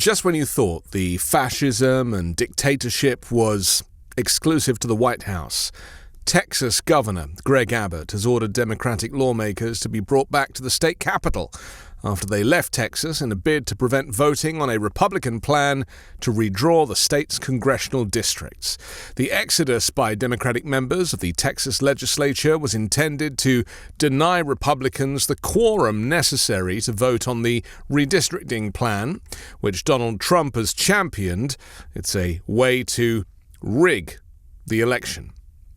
Just when you thought the fascism and dictatorship was exclusive to the White House, Texas Governor Greg Abbott has ordered Democratic lawmakers to be brought back to the state capitol after they left Texas in a bid to prevent voting on a Republican plan to redraw the state's congressional districts. The exodus by Democratic members of the Texas legislature was intended to deny Republicans the quorum necessary to vote on the redistricting plan, which Donald Trump has championed. It's a way to rig the election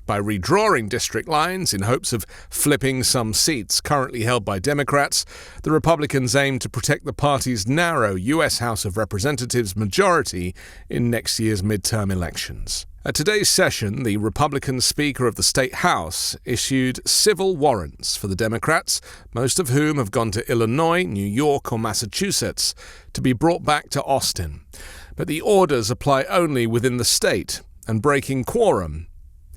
by redrawing district lines in hopes of flipping some seats currently held by Democrats. The Republicans aim to protect the party's narrow U.S. House of Representatives majority in next year's midterm elections. At today's session, the Republican Speaker of the State House issued civil warrants for the Democrats, most of whom have gone to Illinois, New York, or Massachusetts, to be brought back to Austin. But the orders apply only within the state, and breaking quorum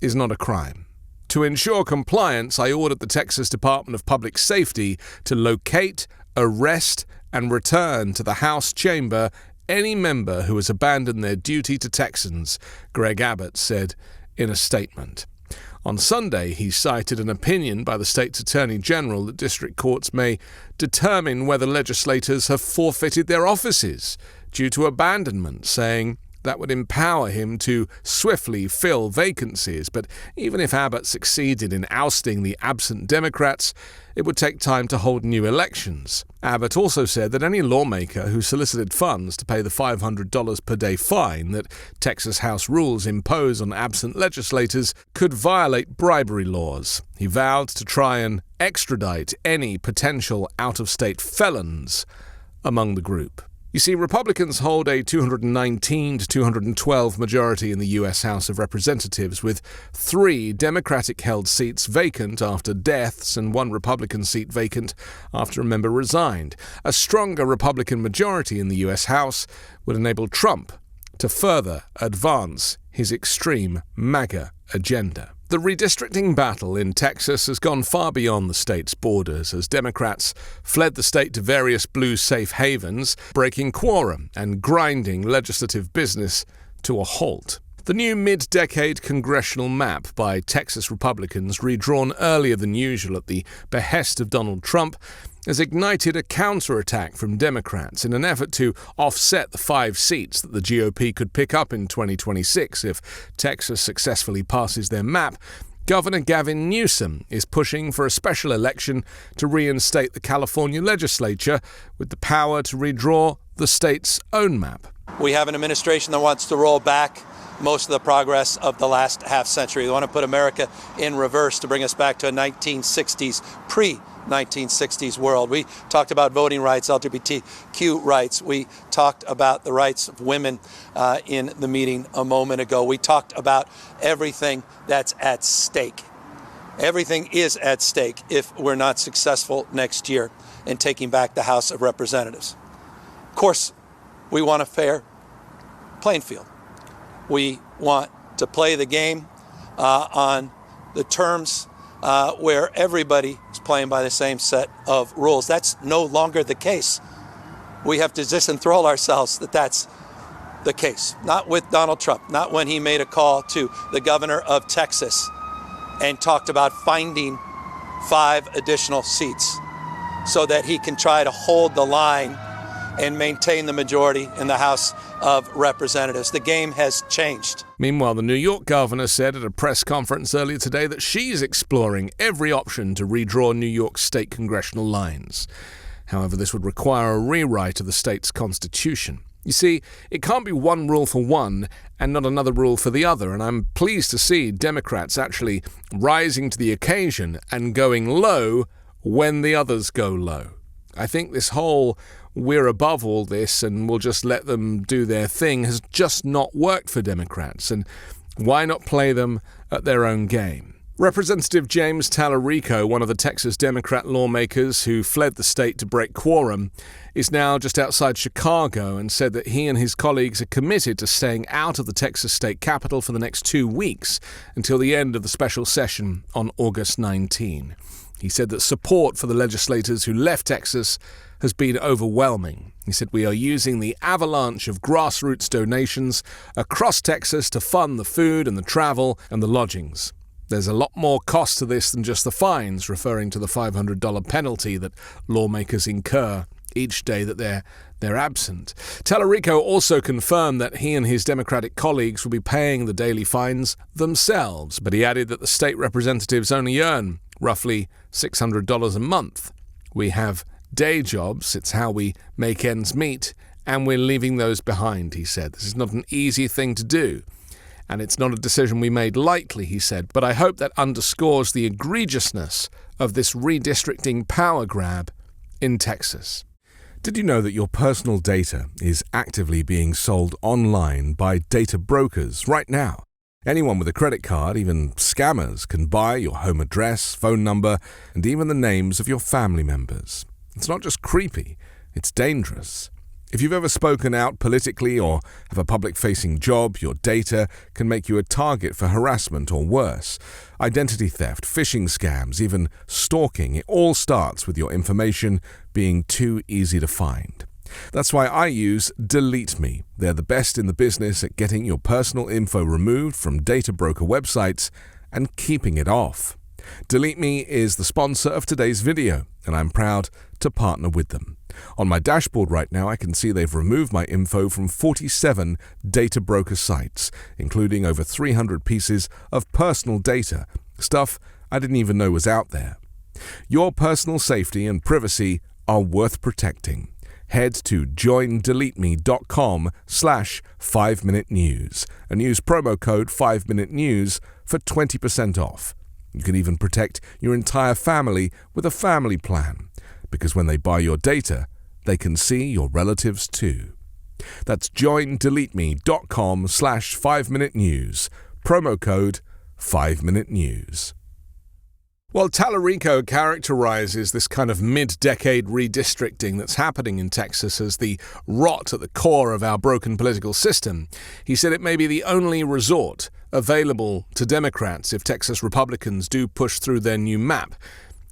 is not a crime. To ensure compliance, I ordered the Texas Department of Public Safety to locate, arrest, and return to the House chamber any member who has abandoned their duty to Texans, Greg Abbott said in a statement. On Sunday, he cited an opinion by the state's Attorney General that district courts may determine whether legislators have forfeited their offices due to abandonment, saying that would empower him to swiftly fill vacancies. But even if Abbott succeeded in ousting the absent Democrats, it would take time to hold new elections. Abbott also said that any lawmaker who solicited funds to pay the $500 per day fine that Texas House rules impose on absent legislators could violate bribery laws. He vowed to try and extradite any potential out-of-state felons among the group. You see, Republicans hold a 219 to 212 majority in the U.S. House of Representatives, with 3 Democratic-held seats vacant after deaths and 1 Republican seat vacant after a member resigned. A stronger Republican majority in the U.S. House would enable Trump to further advance his extreme MAGA agenda. The redistricting battle in Texas has gone far beyond the state's borders as Democrats fled the state to various blue safe havens, breaking quorum and grinding legislative business to a halt. The new mid-decade congressional map by Texas Republicans, redrawn earlier than usual at the behest of Donald Trump, has ignited a counterattack from Democrats in an effort to offset the 5 seats that the GOP could pick up in 2026 if Texas successfully passes their map. Governor Gavin Newsom is pushing for a special election to reinstate the California legislature with the power to redraw the state's own map. We have an administration that wants to roll back most of the progress of the last half century. They want to put America in reverse to bring us back to a 1960s, pre-1960s world. We talked about voting rights, LGBTQ rights. We talked about the rights of women in the meeting a moment ago. We talked about everything that's at stake. Everything is at stake if we're not successful next year in taking back the House of Representatives. Of course, we want a fair playing field. We want to play the game on the terms where everybody is playing by the same set of rules. That's no longer the case. We have to disenthrall ourselves that that's the case. Not with Donald Trump, not when he made a call to the governor of Texas and talked about finding 5 additional seats so that he can try to hold the line and maintain the majority in the House of Representatives. The game has changed. Meanwhile, the New York governor said at a press conference earlier today that she's exploring every option to redraw New York's state congressional lines. However, this would require a rewrite of the state's constitution. You see, it can't be one rule for one and not another rule for the other, and I'm pleased to see Democrats actually rising to the occasion and going low when the others go low. I think this whole we're above all this and we'll just let them do their thing has just not worked for Democrats, and why not play them at their own game? Representative James Tallarico, one of the Texas Democrat lawmakers who fled the state to break quorum, is now just outside Chicago and said that he and his colleagues are committed to staying out of the Texas state capitol for the next 2 weeks until the end of the special session on August 19. He said that support for the legislators who left Texas has been overwhelming. He said, "We are using the avalanche of grassroots donations across Texas to fund the food and the travel and the lodgings. There's a lot more cost to this than just the fines," referring to the $500 penalty that lawmakers incur each day that they're absent. Tallarico also confirmed that he and his Democratic colleagues will be paying the daily fines themselves, but he added that the state representatives only earn roughly $600 a month. "We have day jobs, it's how we make ends meet, and we're leaving those behind," he said. "This is not an easy thing to do, and it's not a decision we made lightly," he said, "but I hope that underscores the egregiousness of this redistricting power grab in Texas." Did you know that your personal data is actively being sold online by data brokers right now? Anyone with a credit card, even scammers, can buy your home address, phone number, and even the names of your family members. It's not just creepy, it's dangerous. If you've ever spoken out politically or have a public-facing job, your data can make you a target for harassment or worse. Identity theft, phishing scams, even stalking, it all starts with your information being too easy to find. That's why I use Delete Me. They're the best in the business at getting your personal info removed from data broker websites and keeping it off. Delete Me is the sponsor of today's video, and I'm proud to partner with them. On my dashboard right now, I can see they've removed my info from 47 data broker sites, including over 300 pieces of personal data, stuff I didn't even know was out there. Your personal safety and privacy are worth protecting. Head to joindeleteme.com/5minutenews and use promo code 5minutenews for 20% off. You can even protect your entire family with a family plan, because when they buy your data, they can see your relatives too. That's joindeleteme.com/5minutenews, promo code 5minutenews. Well, Tallarico characterizes this kind of mid-decade redistricting that's happening in Texas as the rot at the core of our broken political system. He said it may be the only resort available to Democrats if Texas Republicans do push through their new map.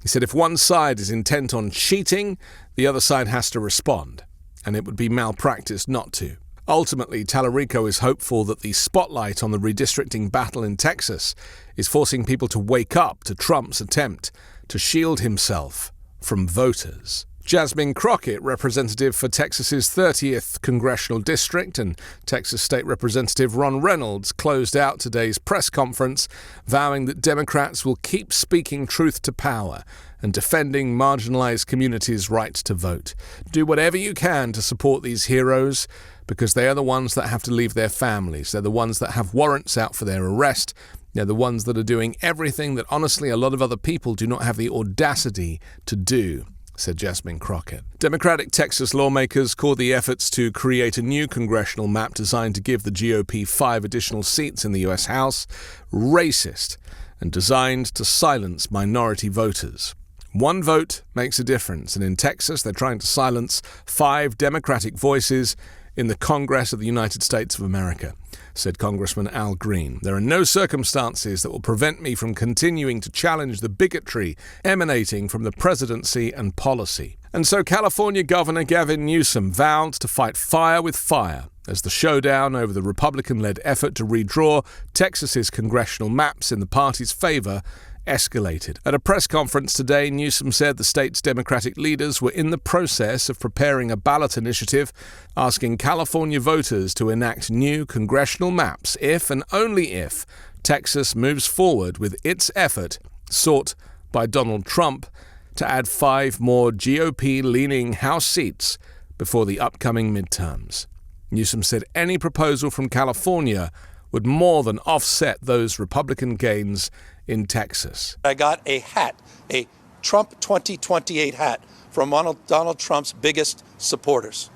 He said if one side is intent on cheating, the other side has to respond, and it would be malpractice not to. Ultimately, Tallarico is hopeful that the spotlight on the redistricting battle in Texas is forcing people to wake up to Trump's attempt to shield himself from voters. Jasmine Crockett, representative for Texas's 30th congressional district, and Texas State Representative Ron Reynolds closed out today's press conference, vowing that Democrats will keep speaking truth to power and defending marginalized communities' right to vote. Do whatever you can to support these heroes, because they are the ones that have to leave their families. They're the ones that have warrants out for their arrest. They're the ones that are doing everything that, honestly, a lot of other people do not have the audacity to do, said Jasmine Crockett. Democratic Texas lawmakers called the efforts to create a new congressional map designed to give the GOP 5 additional seats in the U.S. House racist and designed to silence minority voters. One vote makes a difference, and in Texas they're trying to silence 5 Democratic voices in the Congress of the United States of America, said Congressman Al Green. There are no circumstances that will prevent me from continuing to challenge the bigotry emanating from the presidency and policy. And so California Governor Gavin Newsom vowed to fight fire with fire as the showdown over the Republican-led effort to redraw Texas's congressional maps in the party's favor escalated. At a press conference today, Newsom said the state's Democratic leaders were in the process of preparing a ballot initiative asking California voters to enact new congressional maps if and only if Texas moves forward with its effort, sought by Donald Trump, to add 5 more GOP-leaning House seats before the upcoming midterms. Newsom said any proposal from California would more than offset those Republican gains in Texas. I got a hat, a Trump 2028 hat, from one of Donald Trump's biggest supporters,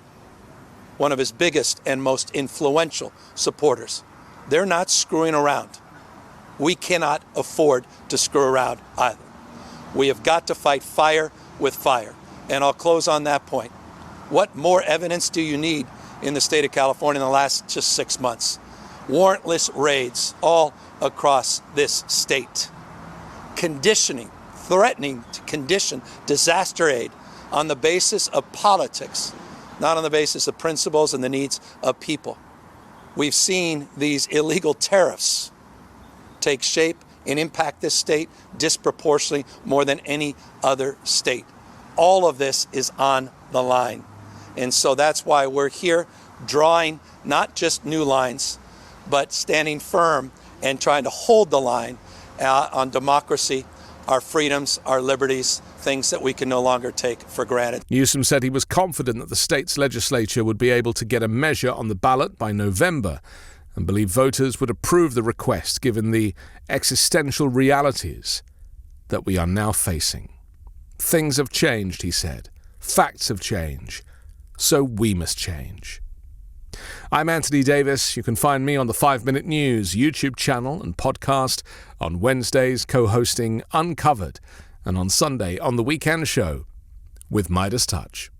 one of his biggest and most influential supporters. They're not screwing around. We cannot afford to screw around either. We have got to fight fire with fire. And I'll close on that point. What more evidence do you need in the state of California in the last just 6 months? Warrantless raids all across this state, conditioning threatening to condition disaster aid on the basis of politics, not on the basis of principles and the needs of people. We've seen these illegal tariffs take shape and impact this state disproportionately more than any other state. All of this is on the line. And so that's why we're here drawing not just new lines, but standing firm and trying to hold the line on democracy, our freedoms, our liberties, things that we can no longer take for granted. Newsom said he was confident that the state's legislature would be able to get a measure on the ballot by November and believed voters would approve the request given the existential realities that we are now facing. Things have changed, he said. Facts have changed. So we must change. I'm Anthony Davis. You can find me on the 5 Minute News YouTube channel and podcast, on Wednesdays co-hosting Uncovered, and on Sunday on The Weekend Show with Midas Touch.